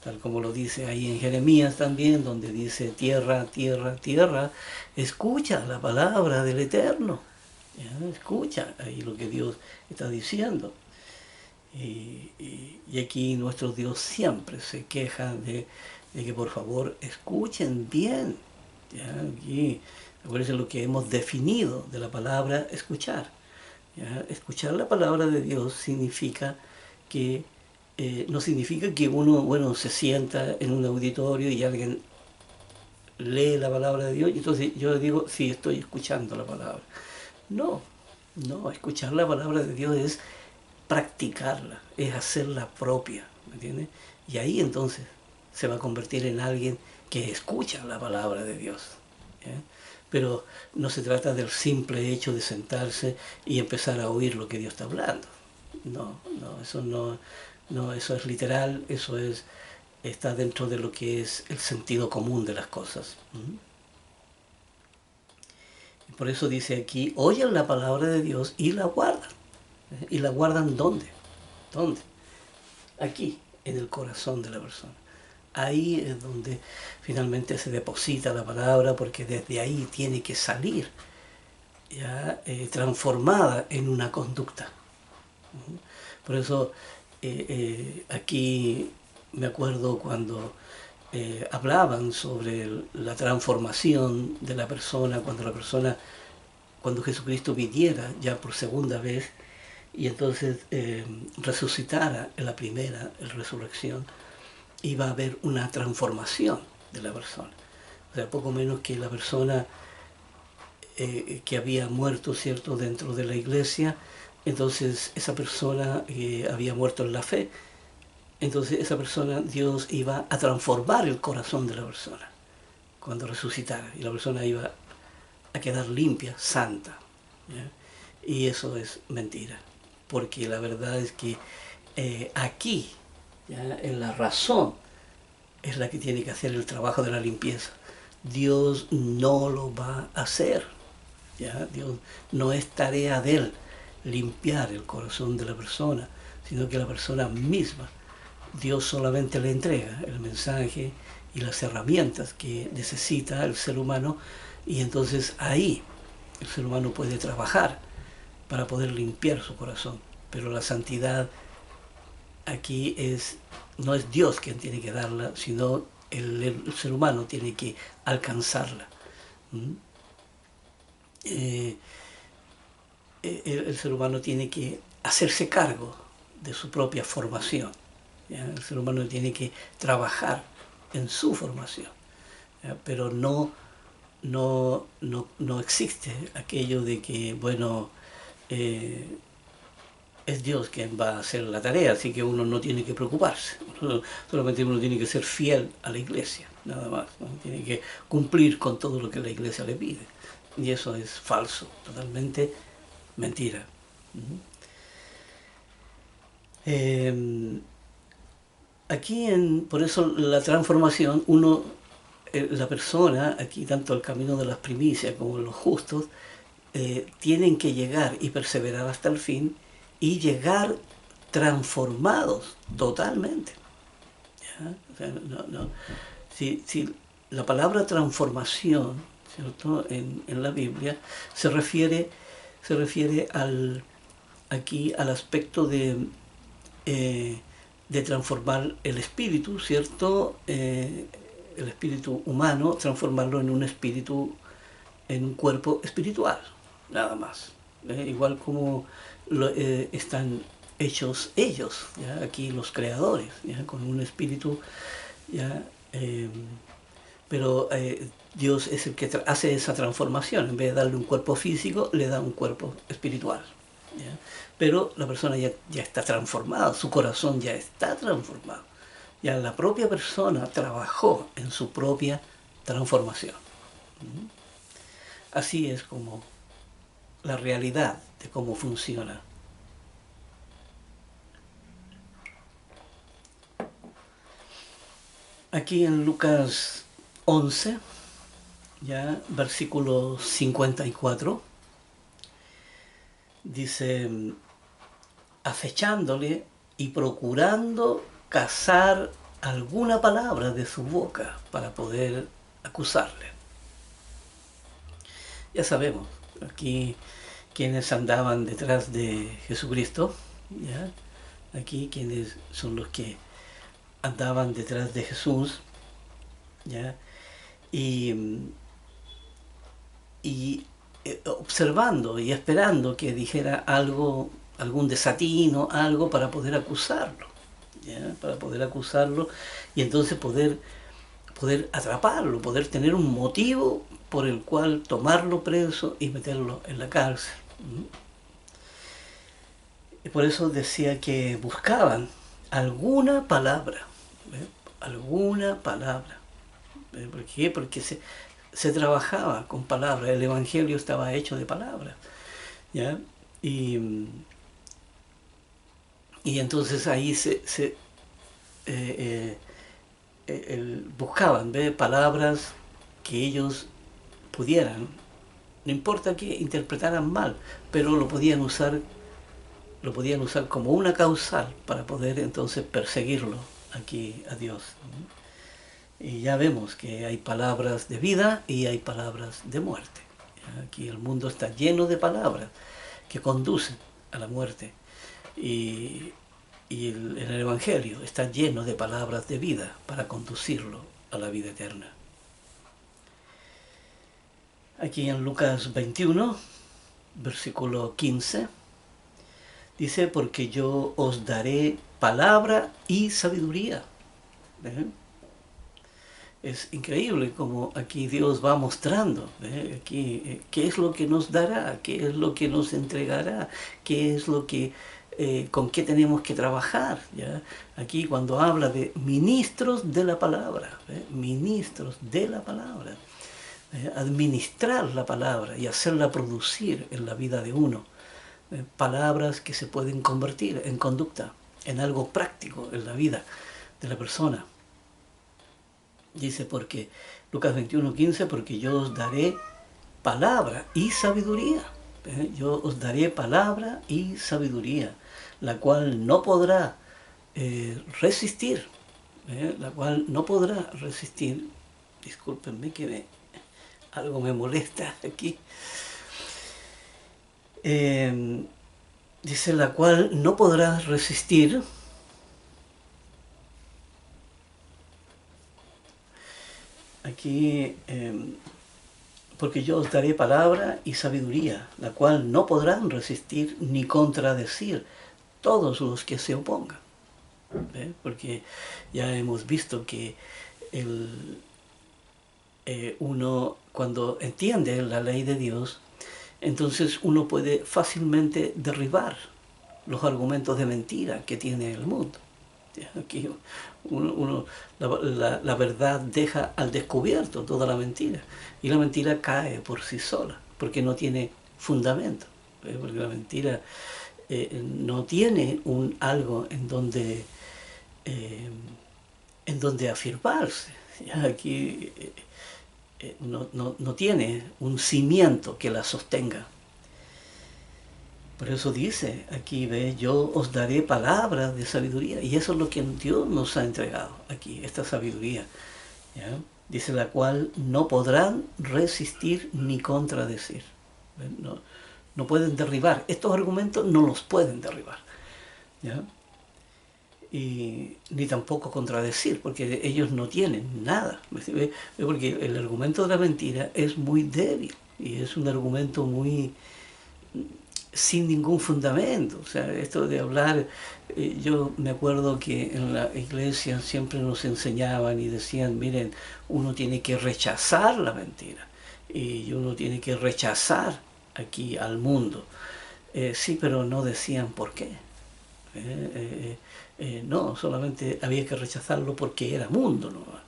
tal como lo dice ahí en Jeremías también, donde dice tierra, tierra, tierra, escucha la palabra del Eterno, ¿ya? Escucha ahí lo que Dios está diciendo. Y aquí nuestro Dios siempre se queja de que por favor escuchen bien, ¿ya? Aquí, acuérdense lo que hemos definido de la palabra escuchar, ¿ya? Escuchar la palabra de Dios significa que no significa que uno, bueno, se sienta en un auditorio y alguien lee la palabra de Dios y entonces yo digo, sí, estoy escuchando la palabra. No, no, escuchar la palabra de Dios es practicarla, es hacerla propia, ¿me entiendes? Y ahí entonces se va a convertir en alguien que escucha la palabra de Dios, ¿ya? Pero no se trata del simple hecho de sentarse y empezar a oír lo que Dios está hablando. No, no, eso no, no, eso es literal, eso es, está dentro de lo que es el sentido común de las cosas. Y por eso dice aquí, oyen la palabra de Dios y la guardan. ¿Y la guardan dónde? ¿Dónde? Aquí, en el corazón de la persona. Ahí es donde finalmente se deposita la palabra, porque desde ahí tiene que salir ya transformada en una conducta. Por eso aquí me acuerdo cuando hablaban sobre la transformación de la persona, cuando Jesucristo viniera ya por segunda vez y entonces resucitara en la primera resurrección, iba a haber una transformación de la persona. O sea, poco menos que la persona que había muerto, ¿cierto?, dentro de la iglesia, entonces esa persona había muerto en la fe, entonces esa persona, Dios iba a transformar el corazón de la persona cuando resucitara, y la persona iba a quedar limpia, santa, ¿ya? Y eso es mentira, porque la verdad es que aquí, ¿ya?, en la razón, es la que tiene que hacer el trabajo de la limpieza. Dios no lo va a hacer, ¿ya? Dios, no es tarea de Él limpiar el corazón de la persona, sino que la persona misma, Dios solamente le entrega el mensaje y las herramientas que necesita el ser humano, y entonces ahí el ser humano puede trabajar para poder limpiar su corazón. Pero la santidad aquí no es Dios quien tiene que darla, sino el ser humano tiene que alcanzarla. ¿Mm? El ser humano tiene que hacerse cargo de su propia formación, ¿ya? El ser humano tiene que trabajar en su formación, ¿ya? Pero no existe aquello de que, bueno, es Dios quien va a hacer la tarea, así que uno no tiene que preocuparse. Solamente uno tiene que ser fiel a la iglesia, nada más, ¿no? Tiene que cumplir con todo lo que la iglesia le pide. Y eso es falso, totalmente mentira. Aquí, por eso la transformación, la persona, aquí tanto el camino de las primicias como los justos, tienen que llegar y perseverar hasta el fin y llegar transformados totalmente, ¿ya? O sea, si la palabra transformación, ¿cierto?, en la Biblia se refiere aquí al aspecto de transformar el espíritu, ¿cierto? El espíritu humano, transformarlo en un espíritu, en un cuerpo espiritual, nada más. Igual como están hechos ellos, ¿ya? Aquí los creadores, ¿ya?, con un espíritu, ¿ya? Pero Dios es el que hace esa transformación. En vez de darle un cuerpo físico, le da un cuerpo espiritual, ¿ya? Pero la persona ya está transformada, su corazón ya está transformado. Ya la propia persona trabajó en su propia transformación. Así es como la realidad de cómo funciona. Aquí en Lucas 11, ya, versículo 54, dice, acechándole y procurando cazar alguna palabra de su boca para poder acusarle. Ya sabemos, aquí quienes andaban detrás de Jesucristo, ¿ya? Aquí quienes son los que andaban detrás de Jesús, ¿ya? Y, observando y esperando que dijera algo, algún desatino, algo para poder acusarlo, ¿ya? Para poder acusarlo y entonces poder atraparlo, poder tener un motivo por el cual tomarlo preso y meterlo en la cárcel. Y por eso decía que buscaban alguna palabra, alguna palabra. ¿Por qué? Porque se trabajaba con palabras, el Evangelio estaba hecho de palabras, ¿ya? Y entonces ahí buscaban palabras que ellos pudieran, no importa que interpretaran mal, pero lo podían usar como una causal para poder entonces perseguirlo aquí a Dios. Y ya vemos que hay palabras de vida y hay palabras de muerte. Aquí el mundo está lleno de palabras que conducen a la muerte. Y en el Evangelio está lleno de palabras de vida para conducirlo a la vida eterna. Aquí en Lucas 21, versículo 15, dice, porque yo os daré palabra y sabiduría. Es increíble como aquí Dios va mostrando aquí, qué es lo que nos dará, qué es lo que nos entregará, qué es lo que, con qué tenemos que trabajar. ¿Ya? Aquí cuando habla de ministros de la palabra, ministros de la palabra, administrar la palabra y hacerla producir en la vida de uno, palabras que se pueden convertir en conducta, en algo práctico en la vida de la persona. Dice, porque Lucas 21:15, porque yo os daré palabra y sabiduría. Yo os daré palabra y sabiduría, la cual no podrá resistir. La cual no podrá resistir. Discúlpenme que algo me molesta aquí. Dice, la cual no podrá resistir aquí, porque yo os daré palabra y sabiduría, la cual no podrán resistir ni contradecir todos los que se opongan. Porque ya hemos visto que uno, cuando entiende la ley de Dios, entonces uno puede fácilmente derribar los argumentos de mentira que tiene el mundo. Aquí la verdad deja al descubierto toda la mentira, y la mentira cae por sí sola, porque no tiene fundamento, porque la mentira no tiene algo en donde afirmarse. ¿Ya? Aquí no tiene un cimiento que la sostenga. Por eso dice aquí, yo os daré palabras de sabiduría. Y eso es lo que Dios nos ha entregado aquí, esta sabiduría. ¿Ya? Dice, la cual no podrán resistir ni contradecir. No pueden derribar. Estos argumentos no los pueden derribar. ¿Ya? Y ni tampoco contradecir, porque ellos no tienen nada. Porque el argumento de la mentira es muy débil y es un argumento muy sin ningún fundamento. O sea, esto de hablar, yo me acuerdo que en la iglesia siempre nos enseñaban y decían, miren, uno tiene que rechazar la mentira y uno tiene que rechazar aquí al mundo. Sí, pero no decían por qué. No, solamente había que rechazarlo porque era mundo nomás.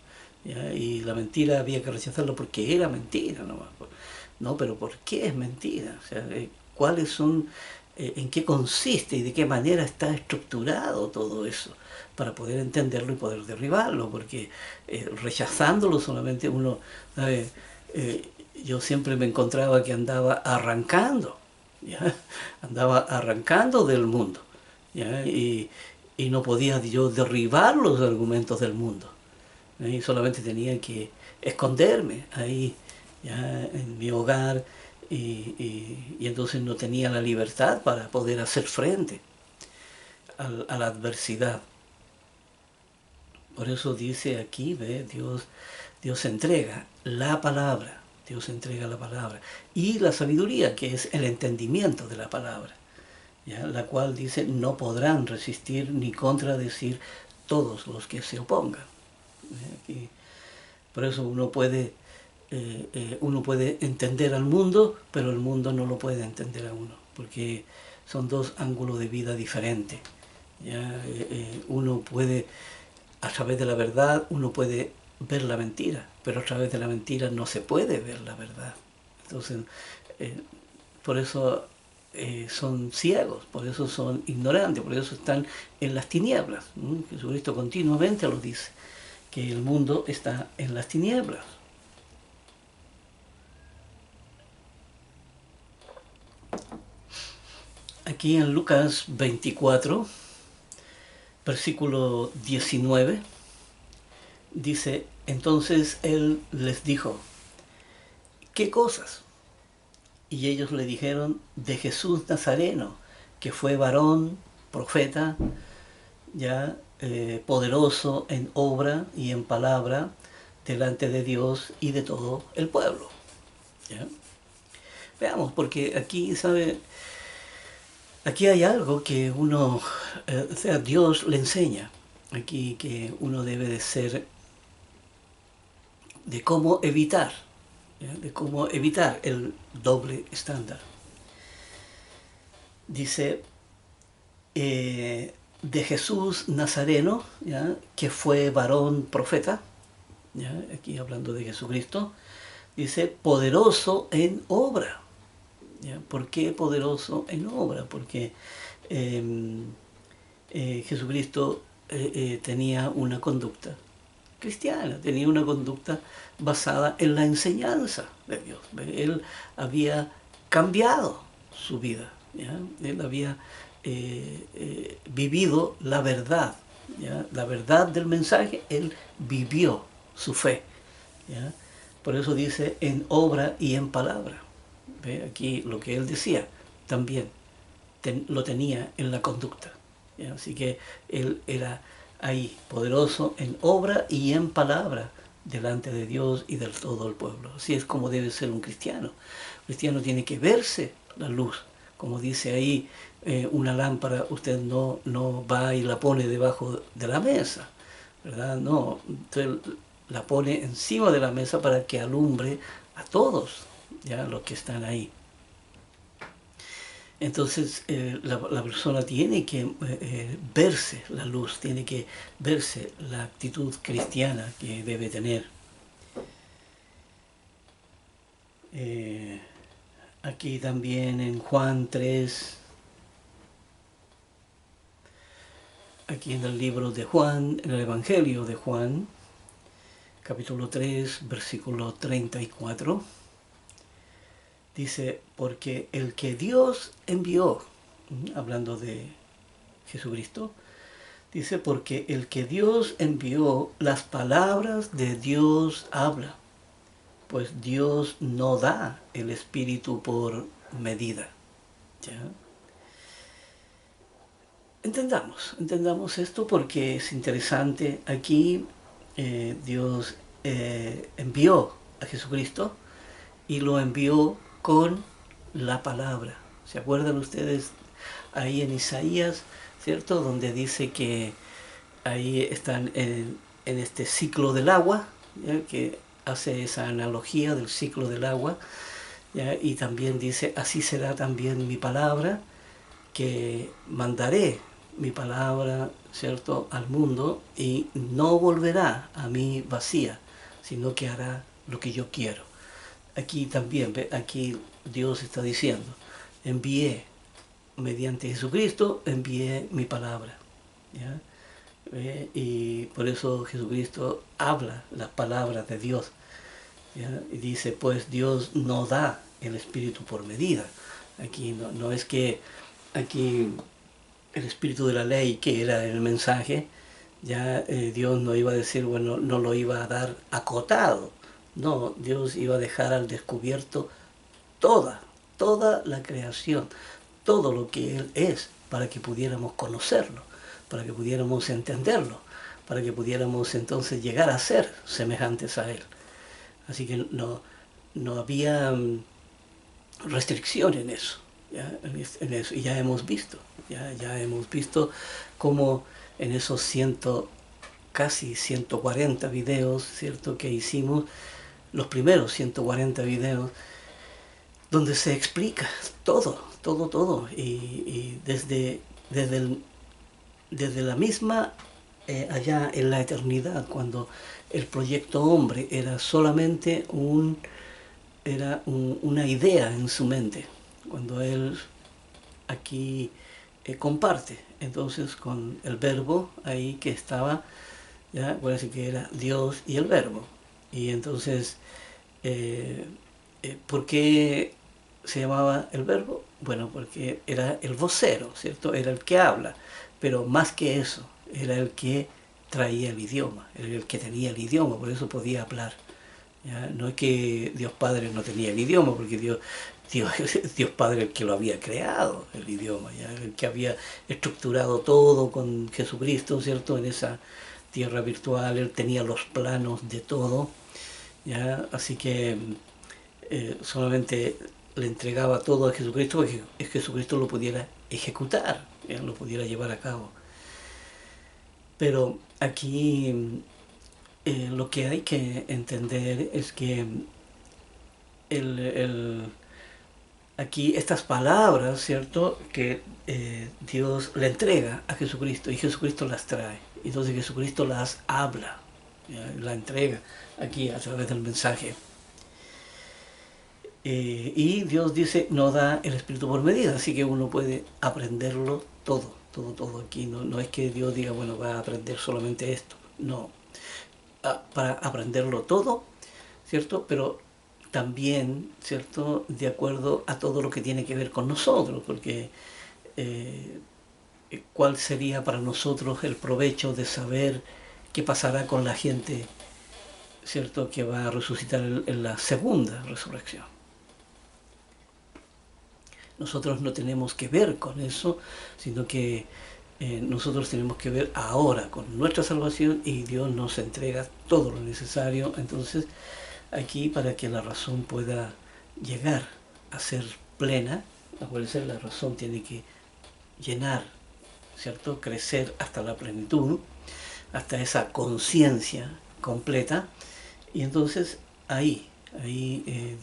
¿Ya? Y la mentira había que rechazarlo porque era mentira nomás. No, pero ¿por qué es mentira? O sea, ¿cuáles son, en qué consiste y de qué manera está estructurado todo eso? Para poder entenderlo y poder derribarlo, porque rechazándolo solamente uno, yo siempre me encontraba que andaba arrancando, ¿ya? Andaba arrancando del mundo, ¿ya? Y y no podía yo derribar los argumentos del mundo. Y solamente tenía que esconderme ahí, ya en mi hogar, y entonces no tenía la libertad para poder hacer frente a la adversidad. Por eso dice aquí, ve, Dios entrega la palabra, Dios entrega la palabra, y la sabiduría, que es el entendimiento de la palabra, ¿ya? La cual dice, no podrán resistir ni contradecir todos los que se opongan. Aquí, por eso uno puede entender al mundo, pero el mundo no lo puede entender a uno, porque son dos ángulos de vida diferentes. ¿Ya? Uno puede, a través de la verdad, uno puede ver la mentira, pero a través de la mentira no se puede ver la verdad. Entonces, por eso son ciegos, por eso son ignorantes, por eso están en las tinieblas. Jesucristo continuamente lo dice, que el mundo está en las tinieblas. Aquí en Lucas 24, versículo 19, dice, entonces él les dijo, ¿qué cosas? Y ellos le dijeron, de Jesús Nazareno, que fue varón, profeta, ya poderoso en obra y en palabra, delante de Dios y de todo el pueblo. ¿Ya? Veamos, porque aquí, ¿sabe? Aquí hay algo que uno, o sea, Dios le enseña aquí que uno debe de ser, de cómo evitar, ¿ya? De cómo evitar el doble estándar. Dice, de Jesús Nazareno, ¿ya? Que fue varón profeta, ¿ya? Aquí hablando de Jesucristo, dice, poderoso en obra. ¿Ya? ¿Por qué poderoso en obra? Porque Jesucristo tenía una conducta cristiana, tenía una conducta basada en la enseñanza de Dios. Él había cambiado su vida, ¿ya? Él había vivido la verdad, ¿ya? La verdad del mensaje, él vivió su fe, ¿ya? Por eso dice en obra y en palabra. ¿Ve? Aquí lo que él decía también lo tenía en la conducta, ¿ya? Así que él era ahí poderoso en obra y en palabra delante de Dios y del todo el pueblo. Así es como debe ser un cristiano. Un cristiano tiene que verse la luz, como dice ahí, una lámpara usted no va y la pone debajo de la mesa, ¿verdad? No, usted la pone encima de la mesa para que alumbre a todos, ya los que están ahí. Entonces la persona tiene que verse la luz, tiene que verse la actitud cristiana que debe tener. Aquí también en Juan 3, aquí en el libro de Juan, en el Evangelio de Juan, capítulo 3, versículo 34, dice, porque el que Dios envió, hablando de Jesucristo, dice, porque el que Dios envió, las palabras de Dios habla, pues Dios no da el Espíritu por medida. ¿Ya? Entendamos esto porque es interesante. Aquí Dios envió a Jesucristo y lo envió con la palabra. ¿Se acuerdan ustedes ahí en Isaías, cierto? Donde dice que ahí están en este ciclo del agua, ¿ya? Que hace esa analogía del ciclo del agua, ¿ya? Y también dice, así será también mi palabra, que mandaré mi palabra, ¿cierto?, al mundo y no volverá a mí vacía, sino que hará lo que yo quiero. Aquí también, aquí Dios está diciendo, envié, mediante Jesucristo, envié mi palabra, ¿ya? Y por eso Jesucristo habla las palabras de Dios, ¿ya? Y dice, pues Dios no da el Espíritu por medida. Aquí no es que aquí el espíritu de la ley que era el mensaje, ya Dios no iba a decir, bueno, no lo iba a dar acotado, no, Dios iba a dejar al descubierto toda, toda la creación, todo lo que Él es, para que pudiéramos conocerlo, para que pudiéramos entenderlo, para que pudiéramos entonces llegar a ser semejantes a Él. Así que no había restricción en eso, ¿ya? En eso. Y ya hemos visto cómo en esos casi 140 videos, ¿cierto?, que hicimos, los primeros 140 videos, donde se explica todo, todo, todo, y desde la misma allá en la eternidad, cuando el proyecto hombre era solamente una idea en su mente, cuando él aquí comparte entonces con el verbo ahí que estaba, ya parece que era Dios y el verbo. Y entonces, ¿por qué se llamaba el verbo? Bueno, porque era el vocero, ¿cierto? Era el que habla, pero más que eso, era el que traía el idioma, era el que tenía el idioma, por eso podía hablar. ¿Ya? No es que Dios Padre no tenía el idioma, porque Dios Padre el que lo había creado, el idioma, ¿ya? El que había estructurado todo con Jesucristo, ¿cierto? En esa tierra virtual, Él tenía los planos de todo, ¿ya? Así que solamente le entregaba todo a Jesucristo porque Jesucristo lo pudiera ejecutar, ¿ya? Lo pudiera llevar a cabo. Pero aquí lo que hay que entender es que el, aquí estas palabras, ¿cierto?, que Dios le entrega a Jesucristo y Jesucristo las trae. Entonces Jesucristo las habla, ¿ya? La entrega aquí a través del mensaje. Y Dios dice, no da el Espíritu por medida, así que uno puede aprenderlo todo, todo, todo aquí. No es que Dios diga, bueno, va a aprender solamente esto. No, para aprenderlo todo, ¿cierto? Pero también, ¿cierto?, de acuerdo a todo lo que tiene que ver con nosotros, porque eh, ¿cuál sería para nosotros el provecho de saber qué pasará con la gente, ¿cierto?, que va a resucitar en la segunda resurrección? Nosotros no tenemos que ver con eso, sino que nosotros tenemos que ver ahora con nuestra salvación y Dios nos entrega todo lo necesario. Entonces, aquí para que la razón pueda llegar a ser plena, acuérdense, la razón tiene que llenar, ¿cierto? Crecer hasta la plenitud, hasta esa conciencia completa. Y entonces ahí eh,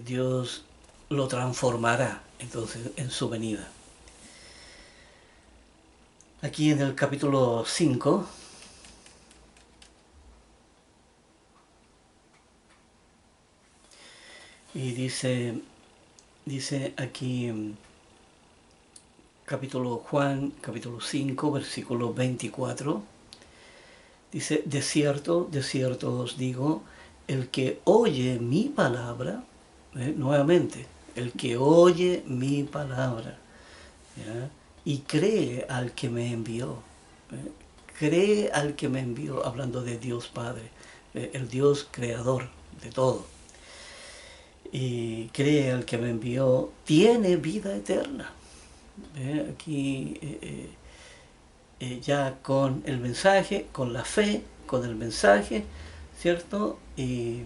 Dios lo transformará entonces en su venida. Aquí en el capítulo 5 y dice aquí capítulo 5, versículo 24, dice, de cierto os digo, el que oye mi palabra, nuevamente, el que oye mi palabra, ¿ya?, y cree al que me envió, cree al que me envió, hablando de Dios Padre, el Dios creador de todo, y cree al que me envió, tiene vida eterna. Aquí ya con el mensaje, con la fe, con el mensaje, ¿cierto? Y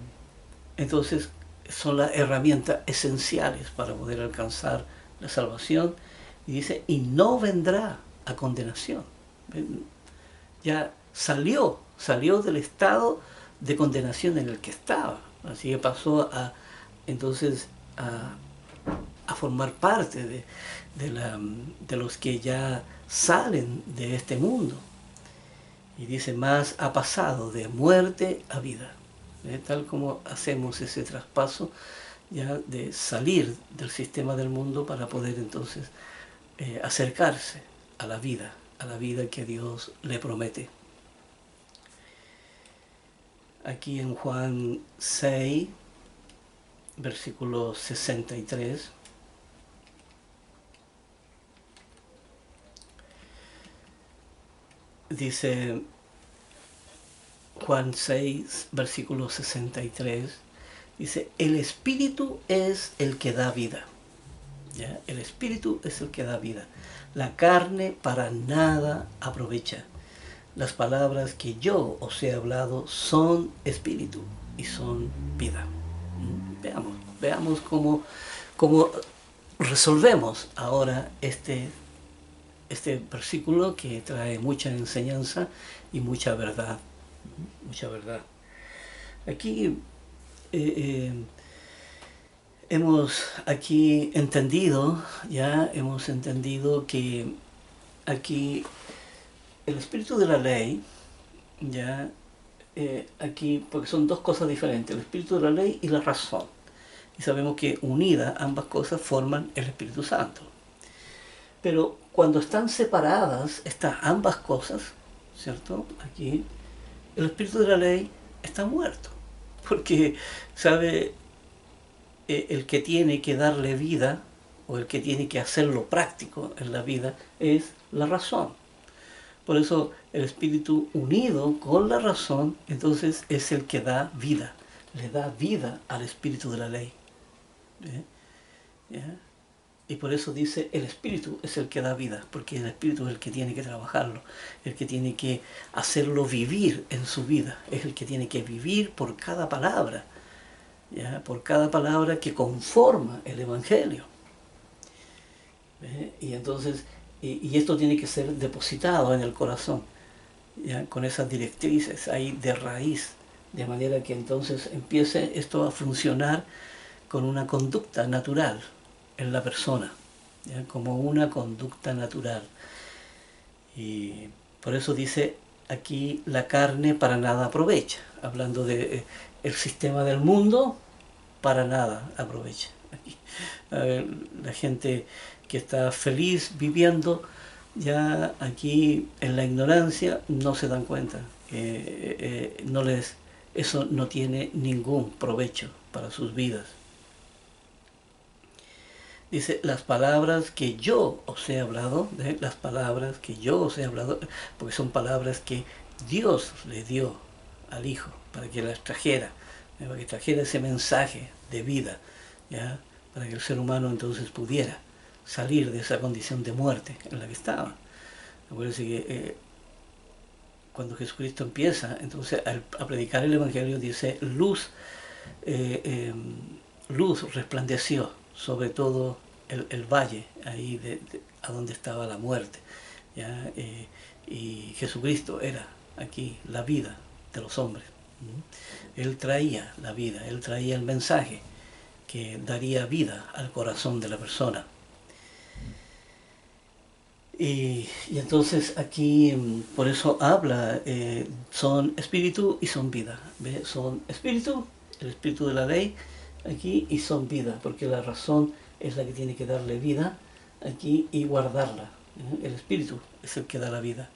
entonces son las herramientas esenciales para poder alcanzar la salvación. Y dice, y no vendrá a condenación. Ya salió del estado de condenación en el que estaba. Así que pasó entonces a formar parte de los que ya salen de este mundo. Y dice, más ha pasado de muerte a vida. Tal como hacemos ese traspaso ya de salir del sistema del mundo para poder entonces acercarse a la vida que Dios le promete. Aquí en Juan 6, versículo 63, dice Juan 6, versículo 63, dice, el Espíritu es el que da vida. ¿Ya? El Espíritu es el que da vida. La carne para nada aprovecha. Las palabras que yo os he hablado son espíritu y son vida. Veamos cómo resolvemos ahora este versículo que trae mucha enseñanza y mucha verdad. Mucha verdad. Aquí hemos entendido que aquí el espíritu de la ley, ya aquí, porque son dos cosas diferentes, el espíritu de la ley y la razón. Y sabemos que unidas ambas cosas forman el Espíritu Santo. Pero cuando están separadas estas ambas cosas, ¿cierto? Aquí el espíritu de la ley está muerto. Porque, ¿sabe? El que tiene que darle vida, o el que tiene que hacerlo práctico en la vida, es la razón. Por eso el espíritu unido con la razón, entonces es el que da vida, le da vida al espíritu de la ley. ¿Ya? Y por eso dice, el espíritu es el que da vida, porque el espíritu es el que tiene que trabajarlo, el que tiene que hacerlo vivir en su vida, es el que tiene que vivir por cada palabra, ¿ya? Por cada palabra que conforma el Evangelio. Y entonces, y esto tiene que ser depositado en el corazón, ¿ya? Con esas directrices ahí de raíz, de manera que entonces empiece esto a funcionar con una conducta natural en la persona, ¿ya? Como una conducta natural. Y por eso dice aquí, la carne para nada aprovecha, hablando de el sistema del mundo, para nada aprovecha. Aquí, a ver, la gente que está feliz viviendo, ya aquí en la ignorancia no se dan cuenta, eso no tiene ningún provecho para sus vidas. Dice, las palabras que yo os he hablado, las palabras que yo os he hablado, porque son palabras que Dios le dio al Hijo para que las trajera, para que trajera ese mensaje de vida, ¿ya? Para que el ser humano entonces pudiera salir de esa condición de muerte en la que estaba. Acuérdense que cuando Jesucristo empieza entonces a predicar el Evangelio, dice, luz resplandeció sobre todo el valle, ahí a donde estaba la muerte, ¿ya? Y Jesucristo era aquí la vida de los hombres. Él traía la vida, él traía el mensaje que daría vida al corazón de la persona. Y entonces aquí, por eso habla, son espíritu y son vida. ¿Ve? Son espíritu, el espíritu de la ley, aquí, y son vida, porque la razón es la que tiene que darle vida aquí y guardarla. El espíritu es el que da la vida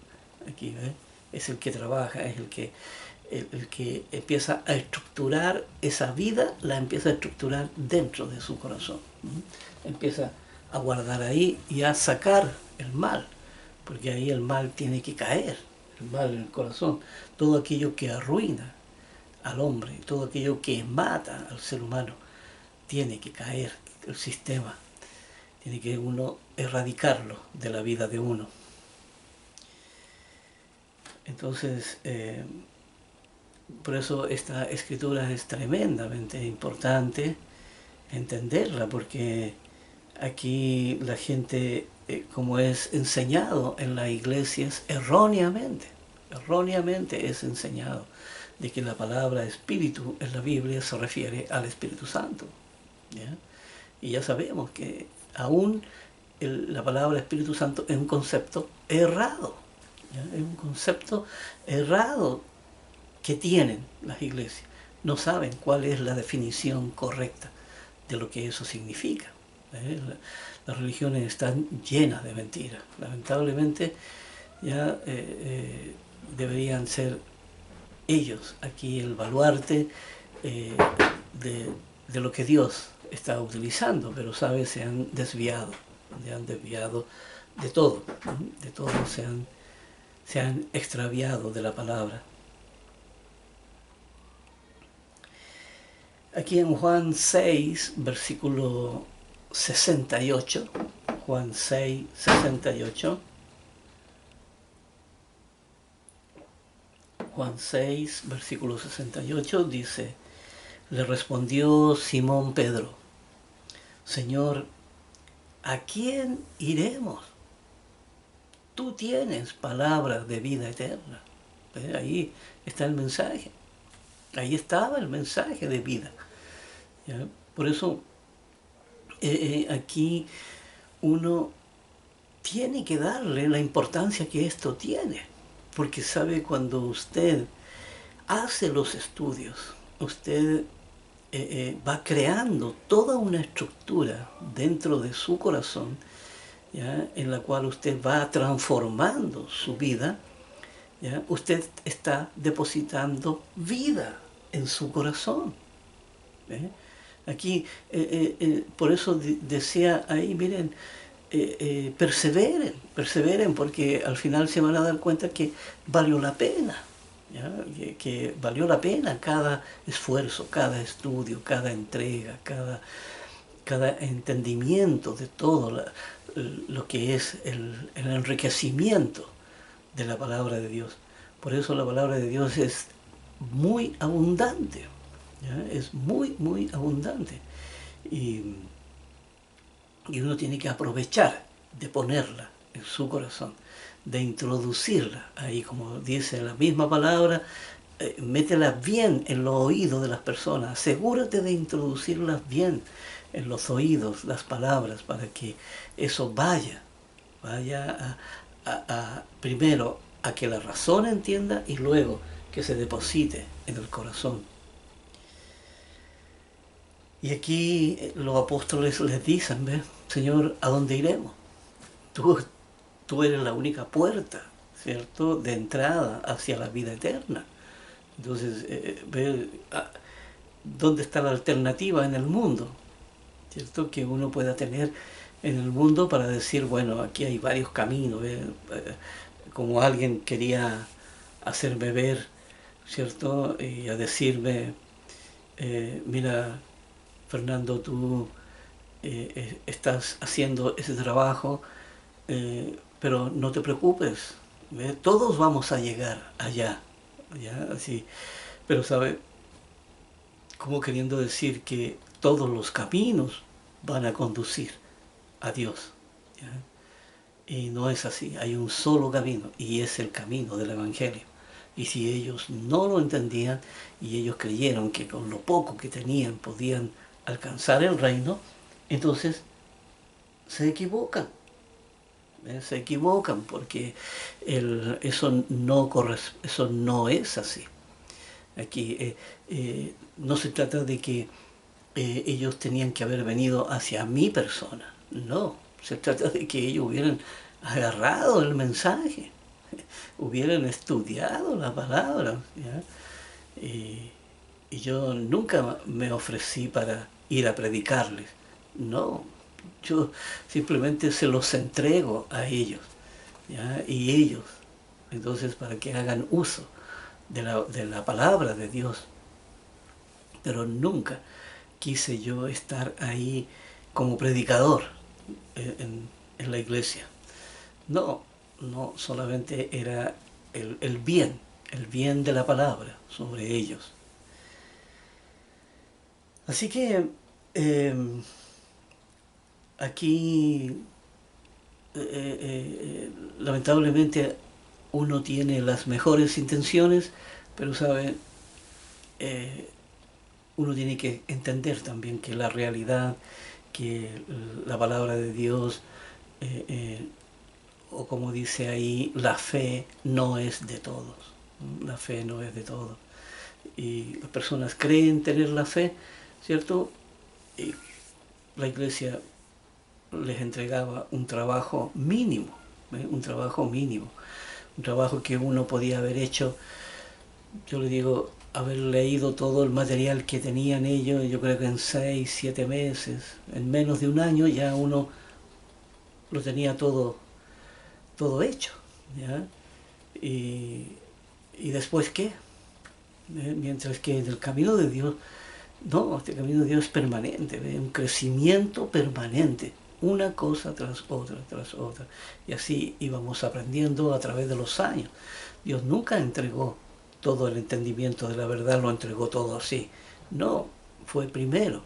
aquí, ¿ve? Es el que trabaja, es el que empieza a estructurar esa vida, la empieza a estructurar dentro de su corazón. Empieza a guardar ahí y a sacar el mal, porque ahí el mal tiene que caer, el mal en el corazón, todo aquello que arruina al hombre, todo aquello que mata al ser humano, tiene que caer, el sistema, tiene que uno erradicarlo de la vida de uno. Entonces, por eso esta escritura es tremendamente importante entenderla, porque aquí la gente, como es enseñado en las iglesias, erróneamente es enseñado de que la palabra espíritu en la Biblia se refiere al Espíritu Santo, ¿ya? Y ya sabemos que aún la palabra Espíritu Santo es un concepto errado, ¿ya? Es un concepto errado que tienen las iglesias. No saben cuál es la definición correcta de lo que eso significa. Las religiones están llenas de mentiras. Lamentablemente ya deberían ser ellos aquí el baluarte de lo que Dios está utilizando, pero ¿sabes? Se han desviado de todo, se han extraviado de la palabra. Aquí en Juan 6, versículo 68, Juan 6, 68, Juan 6, versículo 68 dice: le respondió Simón Pedro: Señor, ¿a quién iremos? Tú tienes palabras de vida eterna. Ahí está el mensaje. Ahí estaba el mensaje de vida. ¿Ya? Por eso aquí uno tiene que darle la importancia que esto tiene. Porque sabe, cuando usted hace los estudios, usted va creando toda una estructura dentro de su corazón, ¿ya? En la cual usted va transformando su vida. ¿Ya? Usted está depositando vida en su corazón. ¿Eh? Aquí, por eso decía ahí, miren, perseveren, perseveren, porque al final se van a dar cuenta que valió la pena. ¿Ya? Que valió la pena cada esfuerzo, cada estudio, cada entrega, cada entendimiento de todo lo que es el enriquecimiento de la palabra de Dios. Por eso la palabra de Dios es muy abundante, ¿ya? Es muy, muy abundante. Y uno tiene que aprovechar de ponerla en su corazón, de introducirla ahí, como dice la misma palabra, métela bien en los oídos de las personas, asegúrate de introducirlas bien en los oídos, las palabras, para que eso vaya primero a que la razón entienda y luego que se deposite en el corazón. Y aquí los apóstoles les dicen, ¿ves? Señor, ¿a dónde iremos? Tú eres la única puerta, ¿cierto?, de entrada hacia la vida eterna. Entonces, ¿dónde está la alternativa en el mundo? ¿Cierto? Que uno pueda tener en el mundo para decir, bueno, aquí hay varios caminos. Como alguien quería hacerme ver, ¿cierto? Y a decirme, mira, Fernando, tú estás haciendo ese trabajo, pero no te preocupes, todos vamos a llegar allá, ¿ya? Así, pero sabe, como queriendo decir que todos los caminos van a conducir a Dios, ¿ya? Y no es así, hay un solo camino, y es el camino del Evangelio. Y si ellos no lo entendían y ellos creyeron que con lo poco que tenían podían alcanzar el reino, entonces se equivocan. Se equivocan porque eso no es así. Aquí no se trata de que ellos tenían que haber venido hacia mi persona. No, se trata de que ellos hubieran agarrado el mensaje, hubieran estudiado la palabra, ¿ya? Y yo nunca me ofrecí para ir a predicarles. No, yo simplemente se los entrego a ellos, ¿ya? Y ellos, entonces, para que hagan uso de la palabra de Dios. Pero nunca quise yo estar ahí como predicador en la iglesia. No, no, solamente era el bien de la palabra sobre ellos. Así que aquí lamentablemente uno tiene las mejores intenciones, pero sabe, uno tiene que entender también que la realidad, que la palabra de Dios, o como dice ahí, la fe no es de todos. La fe no es de todos. Y las personas creen tener la fe, ¿cierto? Y la iglesia les entregaba un trabajo mínimo, un trabajo mínimo, un trabajo que uno podía haber hecho, yo le digo, haber leído todo el material que tenían ellos, yo creo que en 6, 7 meses, en menos de un año ya uno lo tenía todo hecho, ¿ya? ¿Y, y después qué? Mientras que en el camino de Dios, no, este camino de Dios es permanente, un crecimiento permanente, una cosa tras otra, tras otra. Y así íbamos aprendiendo a través de los años. Dios nunca entregó todo el entendimiento de la verdad, lo entregó todo así. No, fue primero,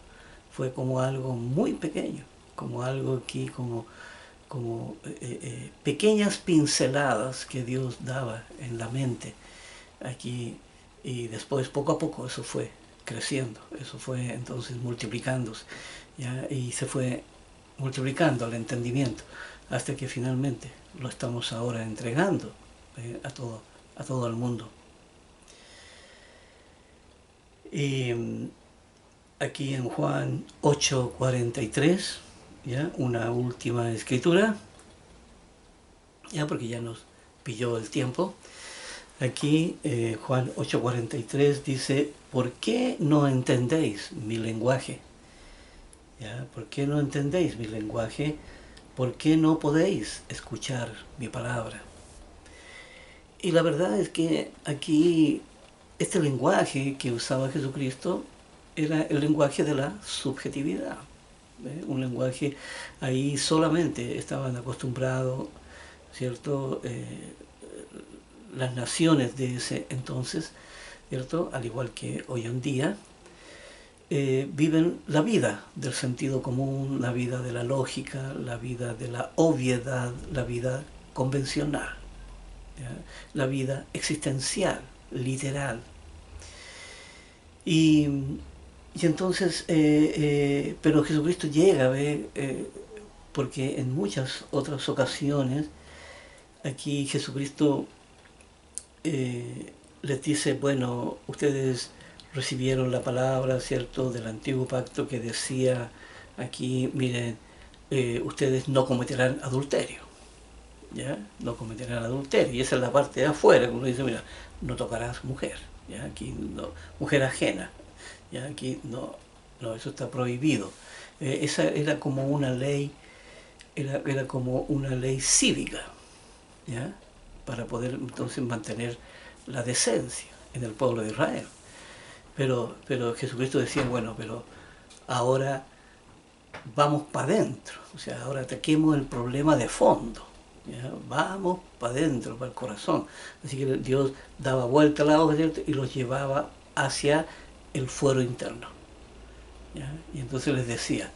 fue como algo muy pequeño, como algo aquí, como pequeñas pinceladas que Dios daba en la mente aquí, y después poco a poco eso fue creciendo, eso fue entonces multiplicándose, ¿ya? Y se fue multiplicando el entendimiento hasta que finalmente lo estamos ahora entregando a todo el mundo. Y aquí en Juan 8:43, ¿ya? Una última escritura, ya porque ya nos pilló el tiempo. Aquí Juan 8:43 dice: ¿por qué no entendéis mi lenguaje? ¿Ya? ¿Por qué no entendéis mi lenguaje? ¿Por qué no podéis escuchar mi palabra? Y la verdad es que aquí este lenguaje que usaba Jesucristo era el lenguaje de la subjetividad. Un lenguaje, ahí solamente estaban acostumbrados, ¿cierto? Las naciones de ese entonces, ¿cierto? Al igual que hoy en día, viven la vida del sentido común, la vida de la lógica, la vida de la obviedad, la vida convencional, ¿ya? La vida existencial, literal. Y entonces, pero Jesucristo llega, ¿ve? Porque en muchas otras ocasiones, aquí Jesucristo les dice, bueno, ustedes recibieron la palabra, ¿cierto?, del antiguo pacto que decía aquí, miren, ustedes no cometerán adulterio, ¿ya? No cometerán adulterio. Y esa es la parte de afuera, uno dice, mira, no tocarás mujer, ¿ya? Aquí no, mujer ajena, ¿ya? Aquí no, no, eso está prohibido. Esa era como una ley, era como una ley cívica, ¿ya? Para poder entonces mantener la decencia en el pueblo de Israel. Pero Jesucristo decía, bueno, pero ahora vamos para adentro, o sea, ahora ataquemos el problema de fondo, ¿ya? Vamos para adentro, para el corazón. Así que Dios daba vuelta a la hoja, ¿cierto? Y los llevaba hacia el fuero interno, ¿ya? Y entonces les decía,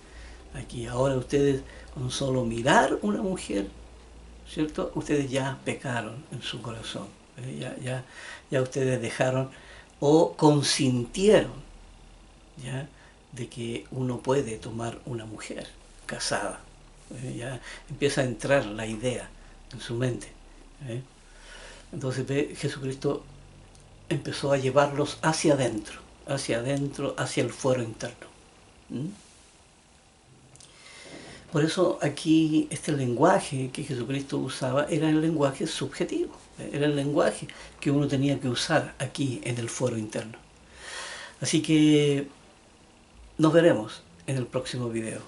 aquí ahora ustedes con solo mirar una mujer, ¿cierto? Ustedes ya pecaron en su corazón, ya ustedes dejaron o consintieron, ¿ya?, de que uno puede tomar una mujer casada. Ya empieza a entrar la idea en su mente. Entonces Jesucristo empezó a llevarlos hacia adentro, hacia el fuero interno. Por eso aquí este lenguaje que Jesucristo usaba era el lenguaje subjetivo, era el lenguaje que uno tenía que usar aquí en el fuero interno. Así que nos veremos en el próximo video.